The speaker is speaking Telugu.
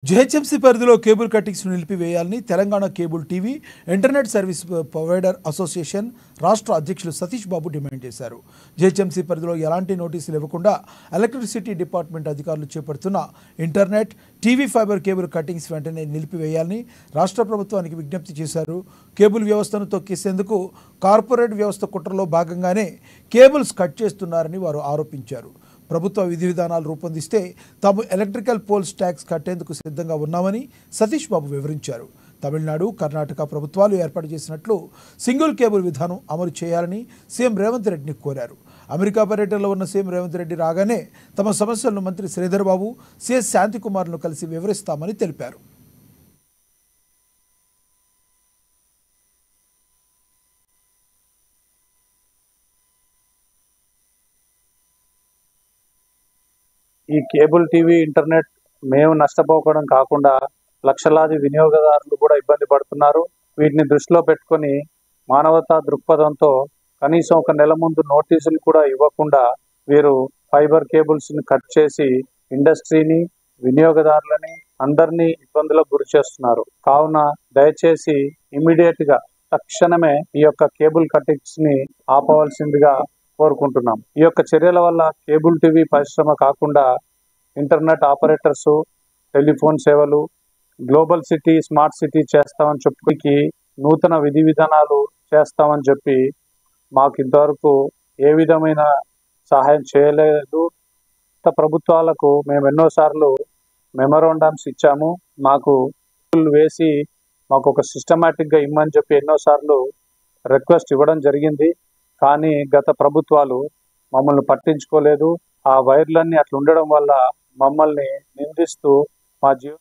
జీహెచ్ఎంసీ పరిధిలో కేబుల్ కట్టింగ్స్ నిలిపివేయాలని Telangana cable TV internet service provider association రాష్ట్ర అధ్యక్షులు సతీష్ బాబు డిమాండ్ చేశారు. జీహెచ్ఎంసీ పరిధిలో ఎలాంటి నోటీసులు ఇవ్వకుండా ఎలక్ట్రిసిటీ డిపార్ట్మెంట్ అధికారులు చేపడుతున్న internet TV fibre cable cuttings వెంటనే నిలిపివేయాలని రాష్ట్ర ప్రభుత్వానికి విజ్ఞప్తి చేశారు. కేబుల్ వ్యవస్థను తొక్కేసేందుకు కార్పొరేట్ వ్యవస్థ కుట్రలో భాగంగానే కేబుల్స్ కట్ చేస్తున్నారని వారు ఆరోపించారు. ప్రభుత్వ విధి విధానాలు రూపొందిస్తే తాము ఎలక్ట్రికల్ పోల్స్ ట్యాక్స్ కట్టేందుకు సిద్ధంగా ఉన్నామని సతీష్ బాబు వివరించారు. తమిళనాడు, కర్ణాటక ప్రభుత్వాలు ఏర్పాటు చేసినట్లు సింగిల్ కేబుల్ విధానం అమలు చేయాలని సీఎం రేవంత్ రెడ్డిని కోరారు. అమెరికా పర్యటనలో ఉన్న సీఎం రేవంత్ రెడ్డి రాగానే తమ సమస్యలను మంత్రి శ్రీధర్ బాబు, సిఎస్ శాంతికుమార్ను కలిసి వివరిస్తామని తెలిపారు. ఈ కేబుల్ టీవీ ఇంటర్నెట్ మేము నష్టపోవడం కాకుండా లక్షలాది వినియోగదారులు కూడా ఇబ్బంది పడుతున్నారు. వీటిని దృష్టిలో పెట్టుకొని మానవతా దృక్పథంతో కనీసం ఒక నెల ముందు నోటీసులు కూడా ఇవ్వకుండా వీరు ఫైబర్ కేబుల్స్ని కట్ చేసి ఇండస్ట్రీని, వినియోగదారులని అందరినీ ఇబ్బందులకు గురి చేస్తున్నారు. కావున దయచేసి ఇమీడియట్ గా తక్షణమే ఈ యొక్క కేబుల్ కటింగ్స్ ని ఆపవలసిందిగా కోరుకుంటున్నాం. ఈ యొక్క చర్యల వల్ల కేబుల్ టీవీ పరిశ్రమ కాకుండా ఇంటర్నెట్ ఆపరేటర్స్, టెలిఫోన్ సేవలు, గ్లోబల్ సిటీ, స్మార్ట్ సిటీ చేస్తామని చెప్పి నూతన విధి విధానాలు చేస్తామని చెప్పి మాకు ఇంతవరకు ఏ విధమైన సహాయం చేయలేదు. ప్రభుత్వాలకు మేము ఎన్నోసార్లు మెమోరాండమ్స్ ఇచ్చాము. మాకు వేసి మాకు ఒక సిస్టమేటిక్గా ఇమ్మని చెప్పి ఎన్నోసార్లు రిక్వెస్ట్ ఇవ్వడం జరిగింది. కానీ గత ప్రభుత్వాలు మమ్మల్ని పట్టించుకోలేదు. ఆ వైర్లన్నీ అట్లా ఉండడం వల్ల మమ్మల్ని నిందిస్తూ మా జీవన